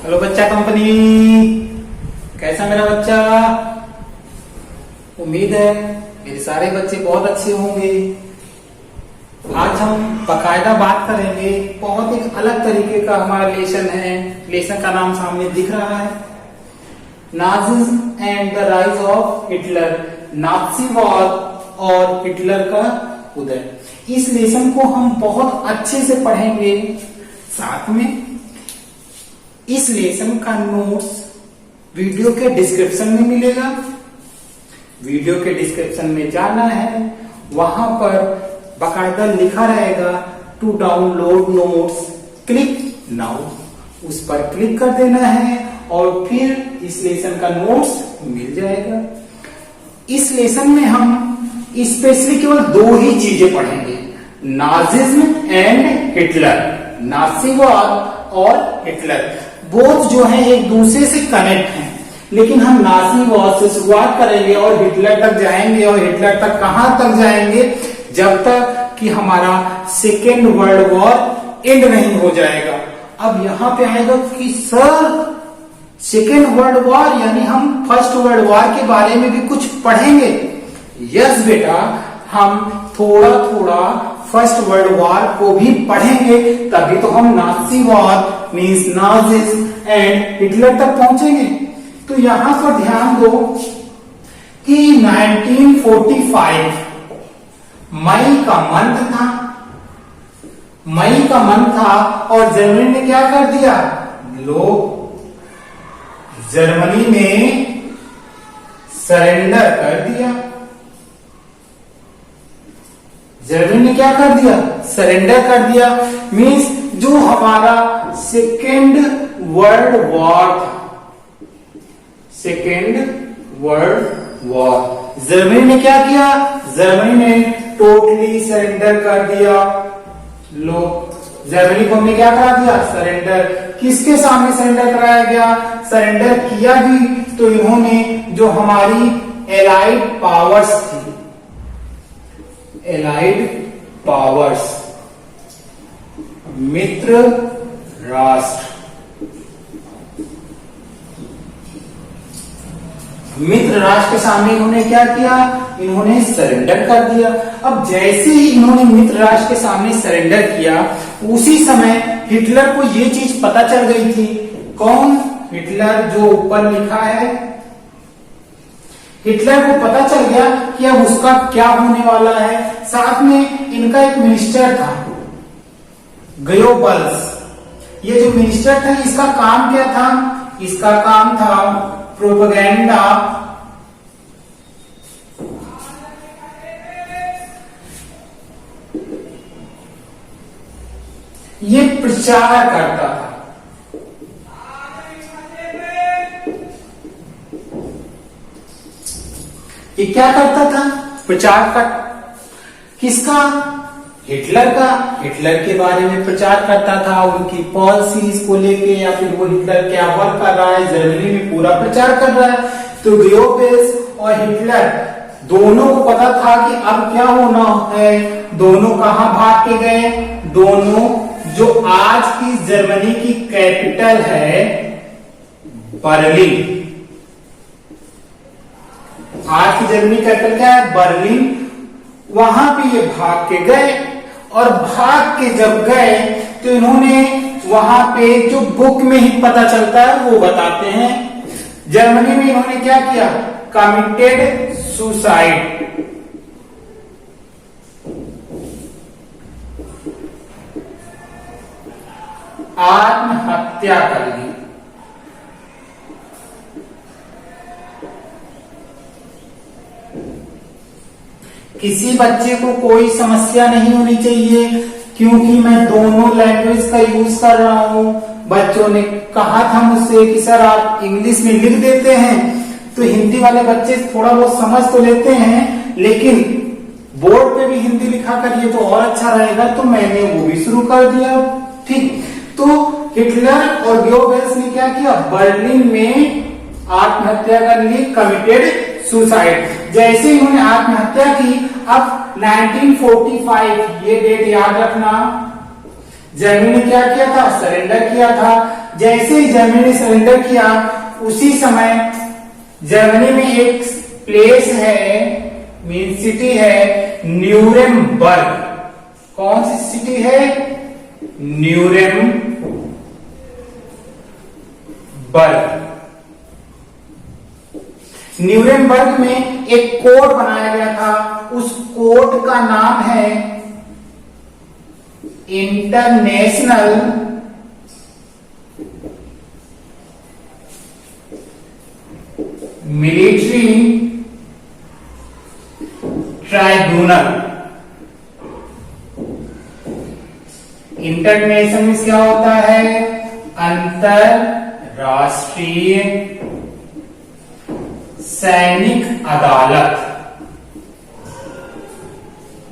Hello बच्चा company, कैसा मेरा बच्चा? उम्मीद है मेरे सारे बच्चे बहुत अच्छे होंगे। आज हम बकायदा बात करेंगे, बहुत एक अलग तरीके का हमारा लेसन है। लेसन का नाम सामने दिख रहा है, Nazism and the rise of Hitler, नाज़ीवाद और हिटलर का उदय। इस लेसन को हम बहुत अच्छे से पढ़ेंगे। साथ में इस लेसन का नोट्स वीडियो के डिस्क्रिप्शन में मिलेगा। वीडियो के डिस्क्रिप्शन में जाना है, वहां पर बकायदा लिखा रहेगा to download notes, click now. उस पर क्लिक कर देना है और फिर इस लेसन का नोट्स मिल जाएगा। इस लेसन में हम स्पेशली केवल दो ही चीजें पढ़ेंगे, नाजिज्म एंड हिटलर, नाज़ीवाद और हिटलर। बोथ जो है एक दूसरे से कनेक्ट हैं, लेकिन हम नाज़ीवाद से शुरुआत करेंगे और हिटलर तक जाएंगे। और हिटलर तक कहां तक जाएंगे? जब तक कि हमारा सेकेंड वर्ल्ड वॉर एंड नहीं हो जाएगा। अब यहां पे आएगा कि सर सेकेंड वर्ल्ड वॉर यानी हम फर्स्ट वर्ल्ड वॉर के बारे में भी कुछ पढ़ेंगे। यस बेटा, हम थोड़ा थोड़ा फर्स्ट वर्ल्ड वॉर को भी पढ़ेंगे, तभी तो हम नाज़ीवाद मींस नाजिज्म एंड हिटलर तक पहुंचेंगे। तो यहां पर ध्यान दो कि 1945 मई का मंथ था, और जर्मनी ने क्या कर दिया? लोग जर्मनी ने सरेंडर कर दिया। जर्मनी ने क्या कर दिया? सरेंडर कर दिया। मींस जो हमारा सेकेंड वर्ल्ड वॉर था, सेकेंड वर्ल्ड वॉर, जर्मनी ने क्या किया? जर्मनी ने टोटली सरेंडर कर दिया। लोग जर्मनी को हमने क्या करा दिया? सरेंडर। किसके सामने सरेंडर कराया गया? सरेंडर किया भी तो इन्होंने जो हमारी एलाइड पावर्स थी, एलाइड पावर्स, मित्र राष्ट्र, मित्र राष्ट्र के सामने इन्होंने क्या किया? इन्होंने सरेंडर कर दिया। अब जैसे ही इन्होंने मित्र राष्ट्र के सामने सरेंडर किया, उसी समय हिटलर को ये चीज पता चल गई थी। कौन? हिटलर, जो ऊपर लिखा है। हिटलर को पता चल गया कि अब उसका क्या होने वाला है। साथ में इनका एक मिनिस्टर था, गोयबल्स। ये जो मिनिस्टर था, इसका काम क्या था? इसका काम था प्रोपेगेंडा, ये प्रचार करता था। ये क्या करता था? प्रचार कर किसका? हिटलर का। हिटलर के बारे में प्रचार करता था, उनकी पॉलिसीज को लेके, या फिर वो हिटलर क्या वर्क कर रहा है जर्मनी में पूरा प्रचार कर रहा है। तो गोयबल्स और हिटलर दोनों को पता था कि अब क्या होना है। दोनों कहां भाग के गए? दोनों जो आज की जर्मनी की कैपिटल है बर्लिन, आज की जर्मनी कैपिटल क्या है? बर्लिन। वहां पे ये भाग के गए, और भाग के जब गए तो इन्होंने वहां पे जो बुक में ही पता चलता है वो बताते हैं। जर्मनी में इन्होंने क्या किया? Committed suicide. आत्महत्या कर ली। किसी बच्चे को कोई समस्या नहीं होनी चाहिए, क्योंकि मैं दोनों लैंग्वेज का यूज कर रहा हूं। बच्चों ने कहा था मुझसे कि सर आप इंग्लिश में लिख देते हैं तो हिंदी वाले बच्चे थोड़ा बहुत समझ तो लेते हैं, लेकिन बोर्ड पे भी हिंदी लिखा करिए तो और अच्छा रहेगा। तो मैंने वो भी शुरू कर दिया। ठीक, तो हिटलर और गोयबल्स ने क्या किया? बर्लिन में आत्महत्या कर ली, कमिटेड सुसाइड। जैसे इन्होंने आत्महत्या की, अब 1945 ये डेट याद रखना, जर्मनी ने क्या किया था? सरेंडर किया था। जैसे ही जर्मनी ने सरेंडर किया उसी समय जर्मनी में एक प्लेस है, मीन सिटी है न्यूरेमबर्ग। कौन सी सिटी है? न्यूरेमबर्ग। न्यूरेमबर्ग में एक कोर्ट बनाया गया था, उस कोर्ट का नाम है इंटरनेशनल मिलिट्री ट्राइब्यूनल। इंटरनेशनल में क्या होता है? अंतरराष्ट्रीय सैनिक अदालत।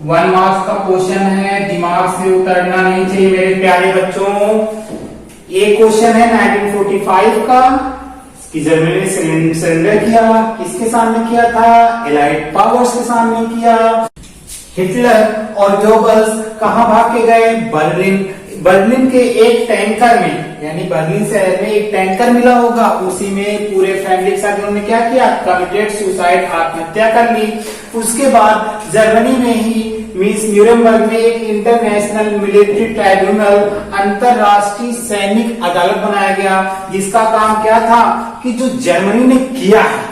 1 मार्क्स का क्वेश्चन है, दिमाग से उतरना नहीं चाहिए मेरे प्यारे बच्चों। एक क्वेश्चन है 1945 का कि जर्मनी ने सरेंडर किया, किसके सामने किया था? एलाइड पावर्स के सामने किया। हिटलर और गोबल्स कहां भाग के गए? बर्लिन। बर्लिन के एक टैंकर में, यानी बर्लिन शहर में एक टैंकर मिला होगा, उसी में पूरे फैमिली के साथ उन्होंने क्या किया? कमिटेड सुसाइड, आत्महत्या कर ली। उसके बाद जर्मनी में ही मीन्स न्यूरेमबर्ग में एक इंटरनेशनल मिलिट्री ट्राइब्यूनल, अंतरराष्ट्रीय सैनिक अदालत बनाया गया, जिसका काम क्या था कि जो जर्मनी ने किया है,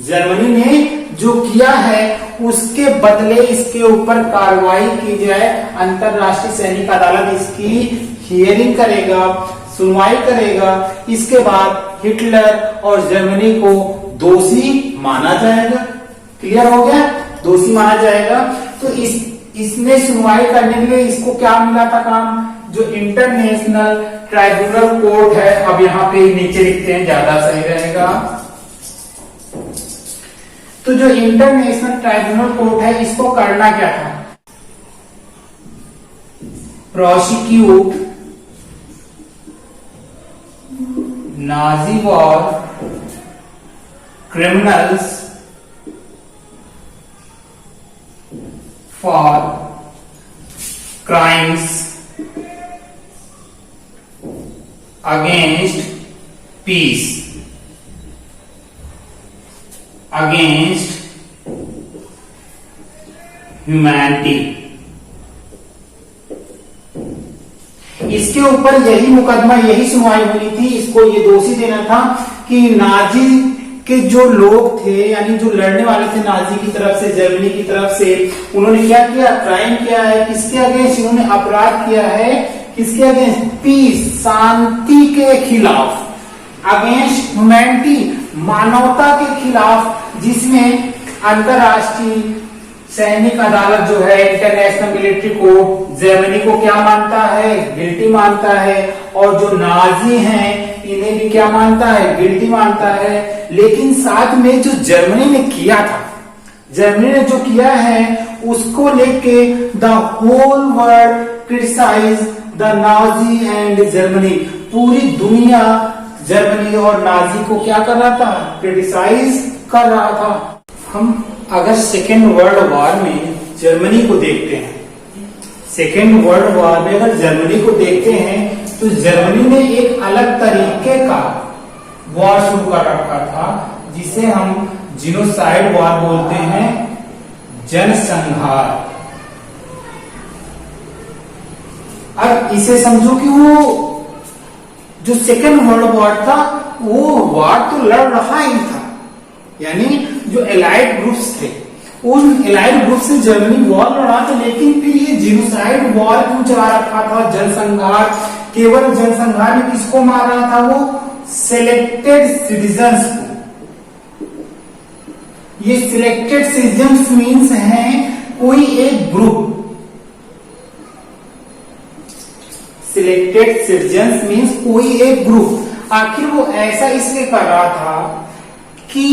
जर्मनी ने जो किया है उसके बदले इसके ऊपर कार्रवाई की जाए। अंतरराष्ट्रीय सैनिक अदालत इसकी हियरिंग करेगा, सुनवाई करेगा। इसके बाद हिटलर और जर्मनी को दोषी माना जाएगा। क्लियर हो गया? दोषी माना जाएगा। तो इसने सुनवाई करने के लिए इसको क्या मिला था काम? जो इंटरनेशनल ट्राइब्यूनल कोर्ट है, अब यहाँ पे नीचे लिखते हैं, ज्यादा सही रहेगा। तो जो इंटरनेशनल ट्राइब्यूनल कोर्ट है, इसको करना क्या था? Prosecute Nazi war criminals for crimes against peace, against humanity. इसके ऊपर यही मुकदमा, यही सुनवाई होनी थी। इसको ये दोषी देना था कि नाजी के जो लोग थे, यानी जो लड़ने वाले थे नाजी की तरफ से, जर्मनी की तरफ से, उन्होंने क्या किया? क्राइम किया है। किसके अगेंस्ट? इन्होंने अपराध किया है। किसके अगेंस्ट? पीस, शांति के खिलाफ। अगेंस्ट ह्यूमैनिटी, मानवता के खिलाफ, जिसमें अंतरराष्ट्रीय सैनिक अदालत जो है, इंटरनेशनल मिलिट्री कोर्ट, जर्मनी को क्या मानता है? गिल्टी मानता है। और जो नाजी हैं इन्हें भी क्या मानता है? गिल्टी मानता है। लेकिन साथ में जो जर्मनी ने किया था, जर्मनी ने जो किया है उसको लेके the whole world criticise the Nazi and Germany. पूरी दुनिया जर्मनी और नाजी को क्या कर रहा था? क्रिटिसाइज कर रहा था। हम अगर सेकेंड वर्ल्ड वॉर में जर्मनी को देखते हैं, सेकेंड वर्ल्ड वॉर में अगर जर्मनी को देखते हैं, तो जर्मनी ने एक अलग तरीके का वॉर शुरू कर रखा था, जिसे हम जिनोसाइड वॉर बोलते हैं, जनसंहार। अब इसे समझो कि वो जो सेकेंड वर्ल्ड वॉर था, वो वॉर तो लड़ रहा ही था, यानी जो एलाइड ग्रुप्स थे, उन एलाइड ग्रुप से जर्मनी वॉर लड़ा था। लेकिन फिर ये जिनोसाइड वॉर क्यों चला रखा था? जनसंहार। केवल जनसंहार में किसको मार रहा था? वो सिलेक्टेड सिटीजन्स को। ये सिलेक्टेड सिटीजन्स मीन्स हैं कोई एक ग्रुप। सिलेक्टेड सिटीजन्स मीन्स कोई एक ग्रुप। आखिर वो ऐसा इसलिए कर रहा था कि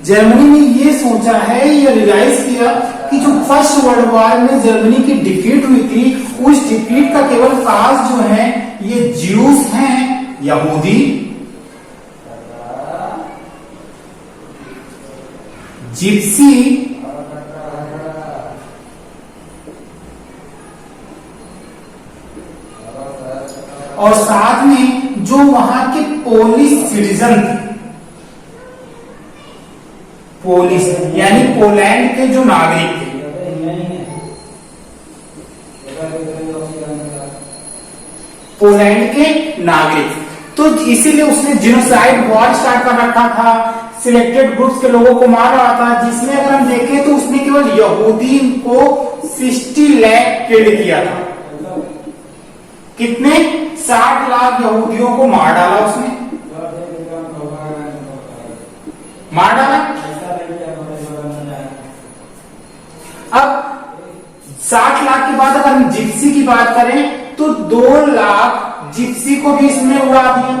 जर्मनी ने ये सोचा है, ये रियलाइज किया कि जो फर्स्ट वर्ल्ड वॉर में जर्मनी की डिफीट हुई थी, उस डिफीट का केवल काज जो है ये ज्यूस हैं, यहूदी, जिप्सी, और साथ में जो जो वहां के पोलिश सिटीजन थे, पोलिश यानी पोलैंड के जो नागरिक थे, पोलैंड के नागरिक, तो इसीलिए उसने जिनोसाइड वॉर स्टार्ट कर रखा था, सिलेक्टेड ग्रुप्स के लोगों को मार रहा था, जिसमें अगर हम देखें तो उसने केवल यहूदी को 60 लाख किल किया था। कितने? 60 लाख यहूदियों को मार डाला उसने, मार डाला। अब 60 लाख के बाद अगर हम जिप्सी की बात करें तो 2 लाख जिप्सी को भी इसने उड़ा दिया,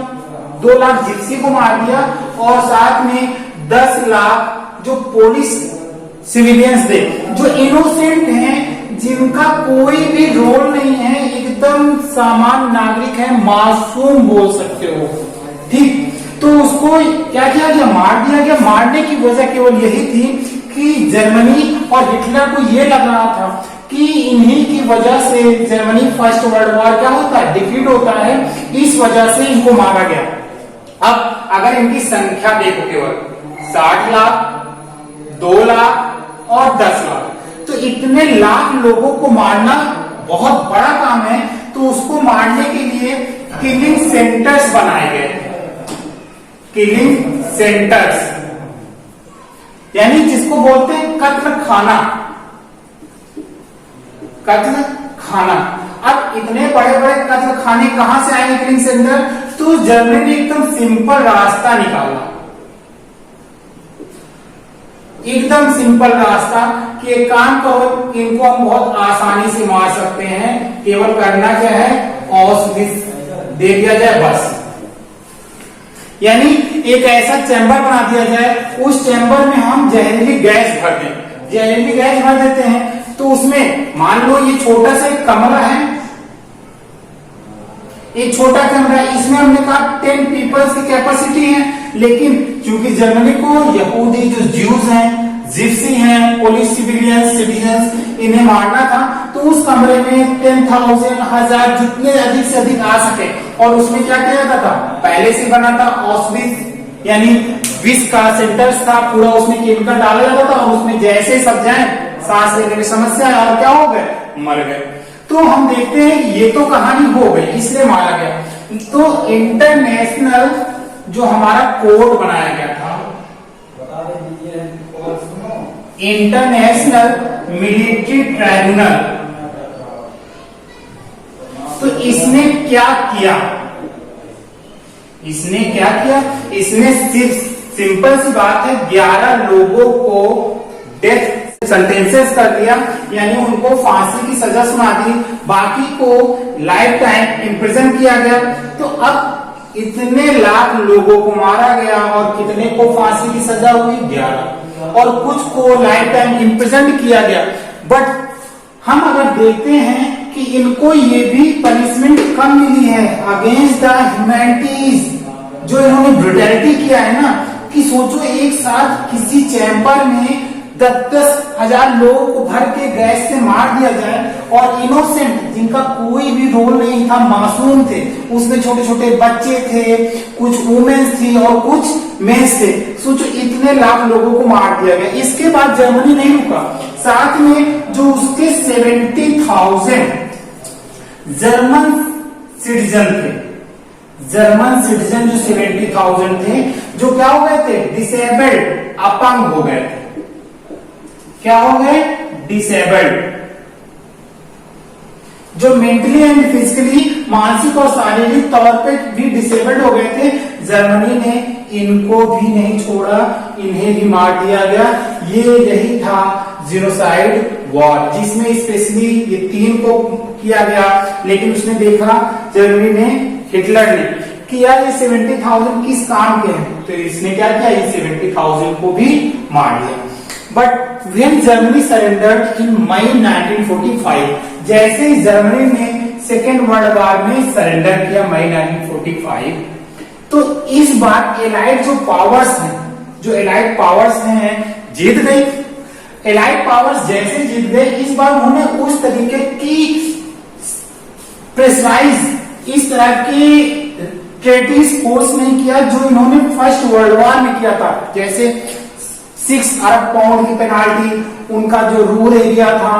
2 लाख जिप्सी को मार दिया, और साथ में 10 लाख जो पोलिश सिविलियंस थे, जो इनोसेंट हैं, जिनका कोई भी रोल नहीं है, एकदम सामान्य नागरिक है, मासूम बोल सकते हो, ठीक। तो उसको क्या किया गया? मार दिया गया। मारने की वजह केवल यही थी कि जर्मनी और हिटलर को यह लग रहा था कि इन्हीं की वजह से जर्मनी फर्स्ट वर्ल्ड वॉर क्या होता है? डिफीट होता है, इस वजह से इनको मारा गया। अब अगर इनकी संख्या देखो, केवल 60 लाख, 2 लाख और 10 लाख, तो इतने लाख लोगों को मारना बहुत बड़ा काम है। तो उसको मारने के लिए किलिंग सेंटर्स बनाए गए, किलिंग सेंटर्स, यानी जिसको बोलते हैं कत्ल खाना, कत्ल खाना। अब इतने बड़े बड़े कत्ल खाने कहां से आएंगे किलिंग सेंटर? तो जर्मनी ने एकदम सिंपल रास्ता निकाला, एकदम सिंपल रास्ता कि एक काम करो, इनको हम बहुत आसानी से मार सकते हैं, केवल करना क्या है? ऑस्विट्ज दे दिया जाए बस। यानी एक ऐसा चैम्बर बना दिया जाए, उस चैम्बर में हम जहरीली गैस भर दें, जहरीली गैस भर देते हैं, तो उसमें मान लो ये छोटा सा एक कमरा है, एक छोटा कमरा है, इसमें हमने कहा 10 पीपल्स की कैपेसिटी है, लेकिन क्योंकि जर्मनी को यहूदी जो ज्यूज हैं, जिप्सी हैं, पोलिश सिविलियंस सिटीजन्स, इन्हें मारना था, तो उस कमरे में 10,000 1000 जितने अधिक से अधिक आ सके। और उसमें क्या किया जाता था? पहले से बना था ऑस्विट्ज, यानी विष का सेंटर्स था पूरा, उसमें केमिकल डाला जाता था, और उसमें जैसे सब जाए सांस लेने की समस्या है, और क्या हो गए? मर गए। तो हम देखते हैं ये तो कहानी हो गई, इसलिए मारा गया। तो इंटरनेशनल जो हमारा कोड बनाया गया था, इंटरनेशनल मिलिट्री ट्राइब्यूनल, तो इसने क्या किया? इसने क्या किया? इसने सिर्फ सिंपल सी बात है 11 लोगों को डेथ सेंटेंसेस कर दिया, यानी उनको फांसी की सजा सुना दी, बाकी को लाइफ टाइम इम्प्रिजन किया गया। तो अब इतने लाख लोगों को मारा गया और कितने को फांसी की सजा हुई? 11, और कुछ को लाइफ टाइम इम्प्रिजन किया गया। बट हम अगर देखते हैं कि इनको ये भी पनिशमेंट कम मिली है अगेंस्ट द ह्यूमैनिटीज, जो इन्होंने ब्रुटैलिटी किया है ना, कि सोचो एक साथ किसी चैम्बर में 10-10 हजार लोगों को भर के गैस से मार दिया जाए, और इनोसेंट जिनका कोई भी रोल नहीं था, मासूम थे, उसमें छोटे छोटे बच्चे थे, कुछ वुमेन्स थी और कुछ मेंस थे। सोचो इतने लाख लोगों को मार दिया गया। इसके बाद जर्मनी नहीं रुका, साथ में जो उसके 70,000 जर्मन सिटीजन थे, जर्मन सिटीजन जो 70,000 थे, जो क्या हो गए थे? डिसेबल्ड, अपंग हो गए थे। क्या हो गए? डिसेबल्ड, जो मेंटली एंड फिजिकली, मानसिक और शारीरिक तौर पे भी डिसेबल्ड हो गए थे। जर्मनी ने इनको भी नहीं छोड़ा, इन्हें भी मार दिया गया। ये यही था जीनोसाइड वॉर, जिसमें स्पेशली ये 3 को किया गया, लेकिन उसने देखा जर्मनी ने, हिटलर ने किया ये 70,000 किस काम के हैं, तो इसने क्या किया? ये 70,000 को भी मार दिया। But when Germany surrendered in May 1945, जैसे ही जर्मनी ने सेकेंड वर्ल्ड वॉर में सरेंडर किया मई 1945, तो इस बार एलाइड जो पावर्स हैं, जो एलाइड पावर्स हैं, जीत गई। एलाइड पावर्स जैसे जीत गए, इस बार उन्होंने उस तरीके की प्रेशराइज, इस तरह की ट्रेटीज फोर्स नहीं किया जो इन्होंने फर्स्ट वर्ल्ड वॉर में किया था। जैसे 6 अरब पाउंड की पेनाल्टी, उनका जो रूरल एरिया था,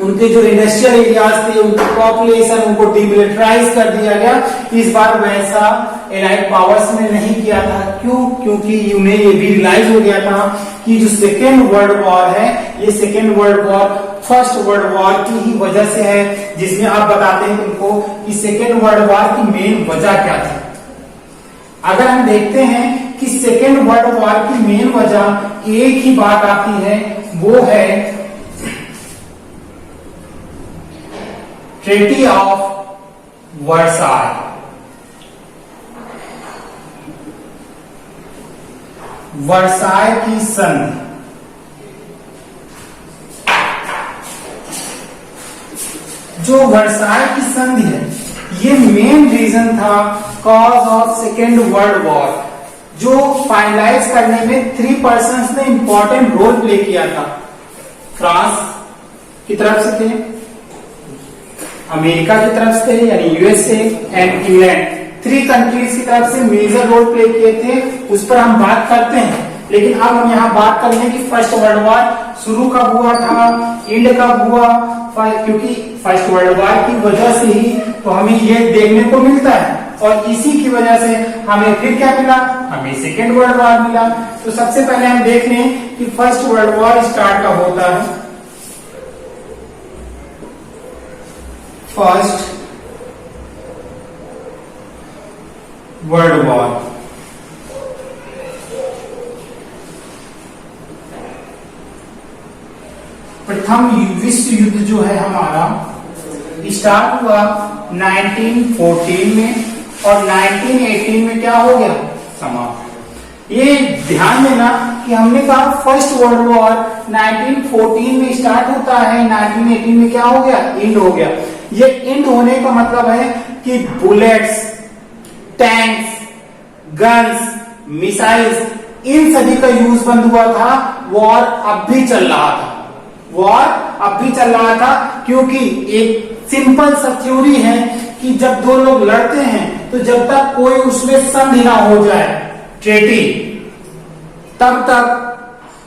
उनके जो इंडस्ट्रियल एरियाज थे, उनकी पॉपुलेशन, उनको डिमिलिटराइज कर दिया गया। इस बार वैसा एलाइड पावर्स ने नहीं किया था। क्यों? क्योंकि उन्हें ये भी रियलाइज हो गया था कि जो सेकेंड वर्ल्ड वॉर है, ये second world war first world war की ही वजह से है, जिसमें आप बताते हैं तुमको कि सेकेंड वर्ल्ड वॉर की मेन वजह क्या थी। अगर हम देखते हैं कि सेकेंड वर्ल्ड वॉर की मेन वजह एक ही बात आती है, वो है ट्रेटी ऑफ वर्साय। वर्साय की संधि। जो वर्साय की संधि है, ये मेन रीजन था cause of second world war, जो फाइनलाइज करने में 3 पर्सन्स ने इंपॉर्टेंट रोल प्ले किया था। फ्रांस की तरफ से थे, अमेरिका की तरफ से यानी यूएसए एंड इंग्लैंड, 3 कंट्रीज की तरफ से मेजर रोल प्ले किए थे। उस पर हम बात करते हैं, लेकिन अब हम यहाँ बात कर लें कि फर्स्ट वर्ल्ड वॉर शुरू कब हुआ था, एंड कब हुआ, क्योंकि फर्स्ट वर्ल्ड वॉर की वजह से ही तो हमें ये देखने को मिलता है, और इसी की वजह से हमें फिर क्या मिला, हमें सेकेंड वर्ल्ड वॉर मिला। तो सबसे पहले हम देख लें कि फर्स्ट वर्ल्ड वॉर स्टार्ट कब होता है। फर्स्ट वर्ल्ड वॉर प्रथम विश्व युद्ध जो है हमारा स्टार्ट हुआ 1914 में, और 1918 में क्या हो गया, समाप्त। ये ध्यान देना कि हमने कहा फर्स्ट वर्ल्ड वॉर 1914 में स्टार्ट होता है, 1918 में क्या हो गया, एंड हो गया। ये एंड होने का मतलब है कि बुलेट्स, टैंक्स, गन्स, मिसाइल्स, इन सभी का यूज बंद हुआ था। वॉर अब भी चल रहा था, वॉर अब भी चल रहा था, क्योंकि एक सिंपल सा थ्योरी है कि जब दो लोग लड़ते हैं तो जब तक कोई उसमें संधि ना हो जाए, ट्रेटी, तब तक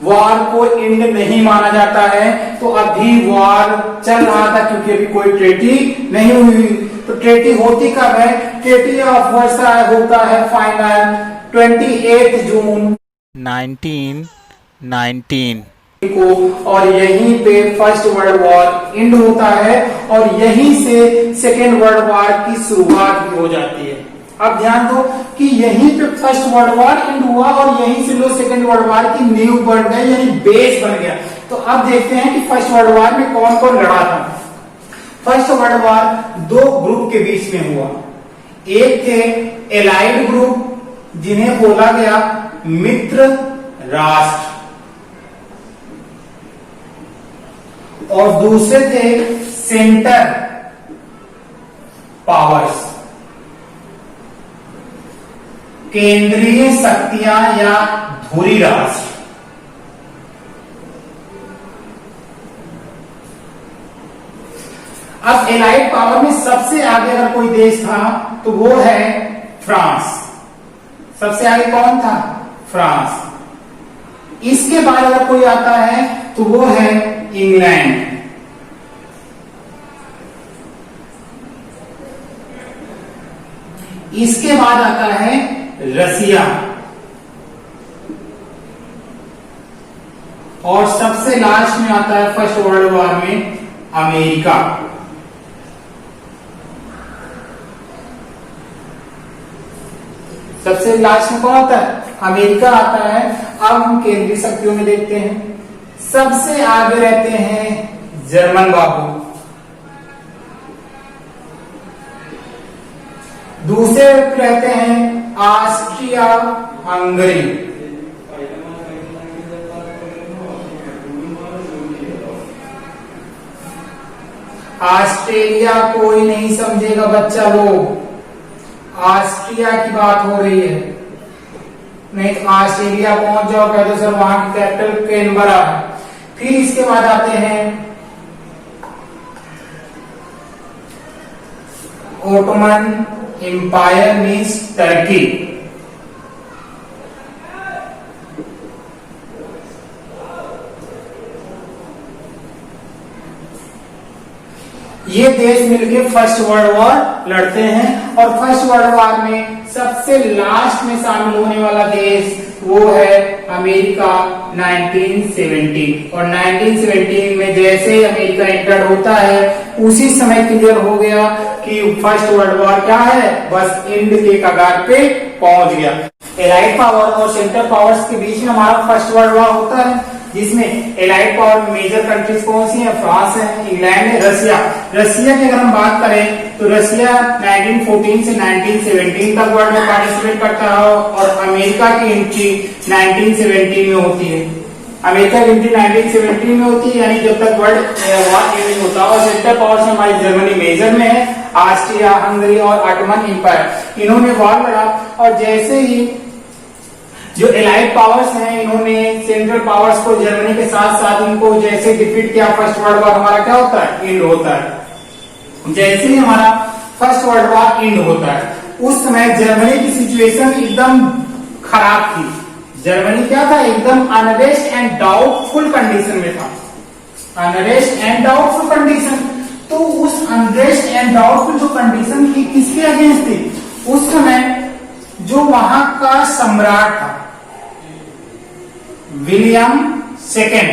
वॉर को एंड नहीं माना जाता है। तो अभी वॉर चल रहा था क्योंकि अभी कोई ट्रेटी नहीं हुई। तो ट्रेटी होती कब है, ट्रेटी ऑफ वर्साय होता है फाइनल 28 जून 1919 को, और यहीं पे फर्स्ट वर्ल्ड वॉर एंड होता है, और यहीं से सेकेंड वर्ल्ड वॉर की शुरुआत भी हो जाती है। अब ध्यान दो कि यहीं पे फर्स्ट वर्ल्ड वॉर एंड हुआ, और यहीं से लो सेकेंड वर्ल्ड वॉर की नींव बन गई, यानी बेस बन गया। तो अब देखते हैं कि फर्स्ट वर्ल्ड वॉर में कौन कौन लड़ा था। फर्स्ट वर्ल्ड वॉर 2 ग्रुप के बीच में हुआ। एक थे एलाइड ग्रुप, जिन्हें बोला गया मित्र राष्ट्र, और दूसरे थे सेंटर पावर्स, केंद्रीय शक्तियां या धुरी राष्ट्र। अब एलाइड पावर में सबसे आगे अगर कोई देश था तो वो है फ्रांस। सबसे आगे कौन था, फ्रांस। इसके बाद अगर कोई आता है तो वो है इंग्लैंड। इसके बाद आता है रसिया, और सबसे लास्ट में आता है फर्स्ट वर्ल्ड वॉर में अमेरिका। सबसे लास्ट में कौन आता है, अमेरिका आता है। अब हम केंद्रीय शक्तियों में देखते हैं। सबसे आगे रहते हैं जर्मन बाबू, दूसरे रहते हैं ऑस्ट्रिया हंगरी, ऑस्ट्रेलिया कोई नहीं समझेगा बच्चा लोग, ऑस्ट्रिया की बात हो रही है, नहीं तो ऑस्ट्रेलिया पहुंच जाओ कह दो सर वहां की कैपिटल कैनबरा है। फिर इसके बाद आते हैं ओटोमन एम्पायर मीन्स टर्की। ये देश मिलकर फर्स्ट वर्ल्ड वॉर लड़ते हैं और फर्स्ट वर्ल्ड वॉर में सबसे लास्ट में शामिल होने वाला देश वो है अमेरिका 1917। और 1917 में जैसे ही अमेरिका एंटर होता है उसी समय क्लियर हो गया कि फर्स्ट वर्ल्ड वॉर क्या है, बस एंड के कगार पे पहुंच गया। एलाइड पावर और सेंट्रल पावर्स के बीच में हमारा फर्स्ट वर्ल्ड वॉर होता है, जिसमें एलाइड पावर मेजर कंट्रीज कौन सी है, फ्रांस है, इंग्लैंड है, रसिया। रसिया की अगर हम बात करें तो रसिया 1914 से 1917 तक वर्ल्ड में पार्टिसिपेट करता है और अमेरिका की एंट्री 1917 में होती है। अमेरिका की एंट्री 1917 में होती है, यानी जब तक वर्ल्ड वॉर नहीं होता। और सेंट्रल पावर्स में हमारी जर्मनी मेजर में है, ऑस्ट्रिया, हंगरी और ऑटोमन एम्पायर, इन्होंने वॉर लड़ा। और जैसे ही जो एलाइड पावर्स हैं इन्होंने सेंट्रल पावर्स को जर्मनी के साथ साथ इनको जैसे डिफीट किया, फर्स्ट वर्ल्ड वॉर हमारा क्या होता है, एंड होता है। जैसे ही हमारा फर्स्ट वर्ल्ड वॉर एंड होता है उस समय जर्मनी की सिचुएशन एकदम खराब थी। जर्मनी क्या था, एकदम अनरेस्ट एंड डाउटफुल कंडीशन में था, अनरेस्ट एंड डाउटफुल कंडीशन। तो उस अनरेस्ट एंड डाउटफुल जो कंडीशन थी किसके अगेंस्ट थी, उस समय जो वहां का सम्राट था विलियम सेकेंड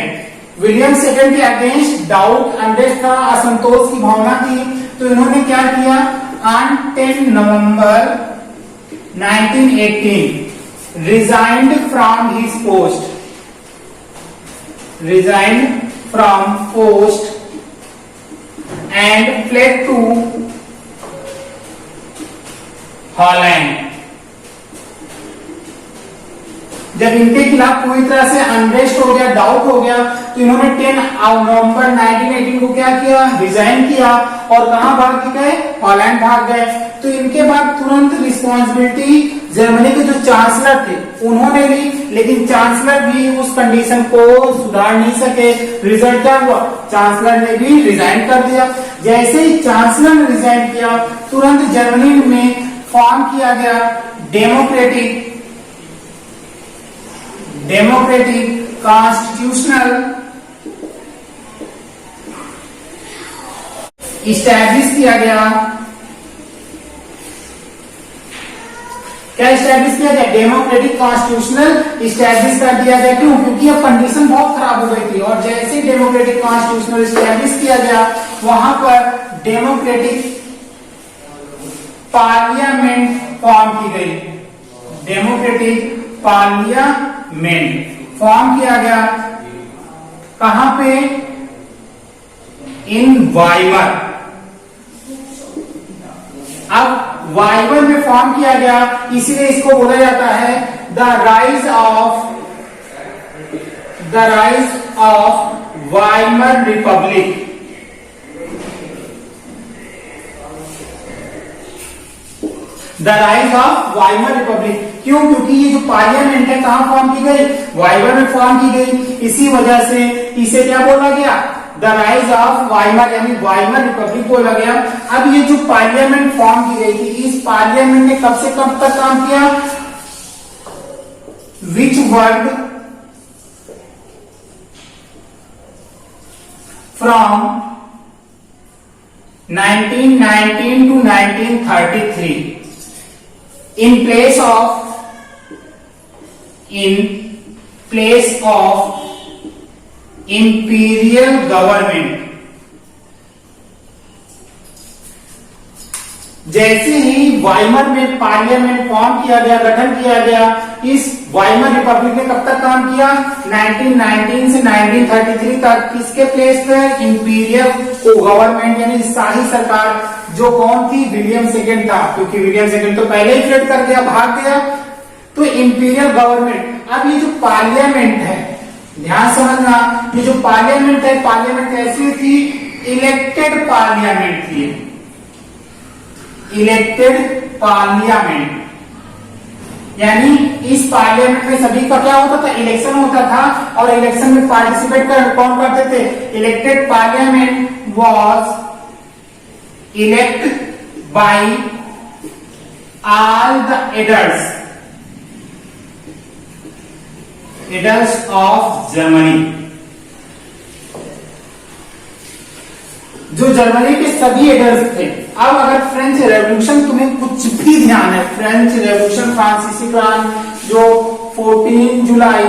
के अगेंस्ट डाउट, अनरेस्ट था, असंतोष की भावना थी। तो इन्होंने क्या किया, on 10 November 1918 resigned from his post and fled to Holland. जब इनके खिलाफ पूरी तरह से अनरेस्ट हो गया, डाउट हो गया, तो इन्होंने 10 नवंबर 1918 को क्या किया, रिजाइन किया और कहां भाग गए, हॉलैंड भाग गए। तो इनके बाद तुरंत रिस्पॉन्सिबिलिटी जर्मनी के जो चांसलर थे उन्होंने ली, लेकिन चांसलर भी उस कंडीशन को सुधार नहीं सके। रिजल्ट क्या हुआ, चांसलर ने भी रिजाइन कर दिया। जैसे ही चांसलर ने रिजाइन किया तुरंत जर्मनी में फॉर्म किया गया डेमोक्रेटिक कॉन्स्टिट्यूशनल इस्टेब्लिश किया गया। क्या इस्टेब्लिश किया गया, डेमोक्रेटिक कॉन्स्टिट्यूशनल इस्टेब्लिश कर दिया गया। क्यों, क्योंकि अब कंडीशन बहुत खराब हो गई थी। और जैसे ही डेमोक्रेटिक कॉन्स्टिट्यूशनल इस्टेब्लिश किया गया वहां पर डेमोक्रेटिक पार्लियामेंट फॉर्म की गई, डेमोक्रेटिक पार्लियामेंट फॉर्म किया गया। कहां पे, इन वाइमर। अब वाइमर में फॉर्म किया गया, इसीलिए इसको बोला जाता है the rise of Weimar Republic. The rise of Weimar Republic. क्यों, क्योंकि ये जो पार्लियामेंट है कहां फॉर्म की गई, वाइमर में फॉर्म की गई। इसी वजह से इसे क्या बोला गया, द राइज ऑफ वाइमर, यानी वाइमर रिपब्लिक बोला गया। अब ये जो पार्लियामेंट फॉर्म की गई थी, इस पार्लियामेंट ने कब से कब तक काम किया, which word from 1919 to 1933 in place of imperial government। जैसे ही वाइमर में पार्लियामेंट फॉर्म किया गया, गठन किया गया, इस वाइमर रिपब्लिक ने कब तक काम किया, 1919 से 1933 तक। किसके प्लेस पे, इंपीरियल गवर्नमेंट, यानी शाही सरकार। जो कौन थी, विलियम सेकेंड था, क्योंकि विलियम सेकेंड तो पहले ही फ्लेड कर गया, भाग गया। तो इंपीरियल गवर्नमेंट। अब ये जो पार्लियामेंट है, ध्यान समझना, ये जो पार्लियामेंट है, पार्लियामेंट कैसी थी, इलेक्टेड पार्लियामेंट थी, इलेक्टेड पार्लियामेंट। यानी इस पार्लियामेंट में सभी का क्या होता था, इलेक्शन होता था। और इलेक्शन में पार्टिसिपेट कौन करते थे, elected parliament was elect by all the adults of Germany, जो जर्मनी के सभी एडल्ट थे। अब अगर फ्रेंच रेवोल्यूशन तुम्हें कुछ भी ध्यान है, फ्रेंच रेवोल्यूशन फ्रांसीसी क्रांति जो 14 जुलाई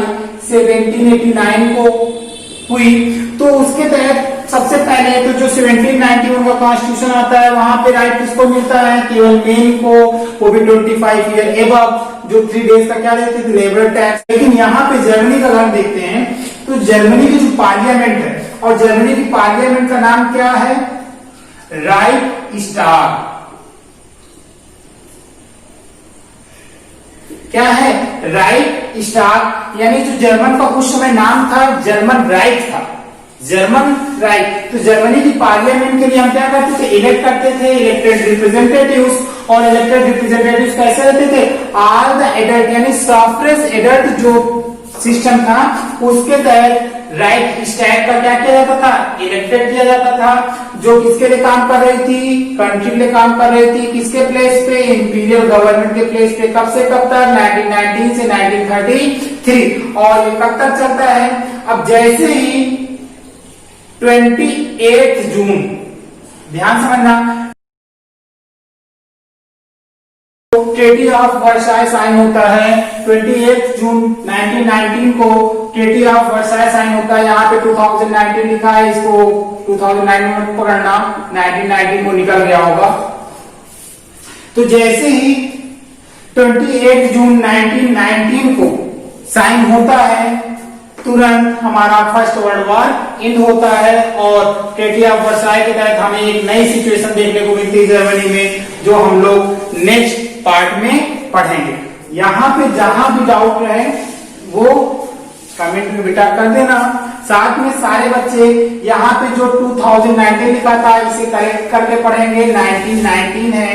1789 को हुई, तो उसके तहत सबसे पहले तो जो 1791 का कॉन्स्टिट्यूशन आता है, वहां पे राइट किसको मिलता है, केवल मेन को, वो भी 25 ईयर एबव, जो 3 डेज तक क्या देते थे, लेबर टैक्स। लेकिन यहाँ पे जर्मनी का हम देखते हैं, तो जर्मनी की जो पार्लियामेंट है, और जर्मनी की पार्लियामेंट का नाम क्या है, राइक्सटाग। क्या है, राइक्सटाग, यानी जो जर्मन का उस समय नाम था जर्मन राइट था, जर्मन राइट। तो जर्मनी की पार्लियामेंट के लिए हम क्या करते थे, इलेक्ट करते थे इलेक्टेड रिप्रेजेंटेटिव्स, और इलेक्टेड रिप्रेजेंटेटिव्स कैसे रहते थे, ऑल द एडल्ट, यानी सफरेज एडल्ट जो सिस्टम था, उसके तहत राइट स्टैग का क्या किया जाता था, इलेक्टेड किया जाता था, जो किसके लिए काम कर रही थी, कंट्री के लिए काम कर रही थी, किसके प्लेस पे, इंपीरियल गवर्नमेंट के प्लेस पे। कब से कब तक, 1919 से 1933, और ये कब तक चलता है। अब जैसे ही 28 जून, ध्यान समझना, ट्रेटी ऑफ वर्साय साइन होता है, 28 जून 1919 को ट्रेटी ऑफ वर्साय साइन होता है। यहाँ पे 2019 लिखा है, इसको 2009 में पकड़ना, 1919 को निकल गया होगा। तो जैसे ही 28 जून 1919 को साइन होता है, तुरंत हमारा फर्स्ट वर्ल्ड वॉर एंड होता है, और ट्रेटी ऑफ वर्साय के तहत हमें एक नई सिचुएशन देखने को मिलती है जर्मनी में, जो हम लोग नेक्स्ट पार्ट में पढ़ेंगे। यहाँ पे जहां भी डाउट रहे वो कमेंट में बेटा कर देना। साथ में सारे बच्चे यहाँ पे जो 2019 लिखा था, इसे करेक्ट करके पढ़ेंगे। 1919 है,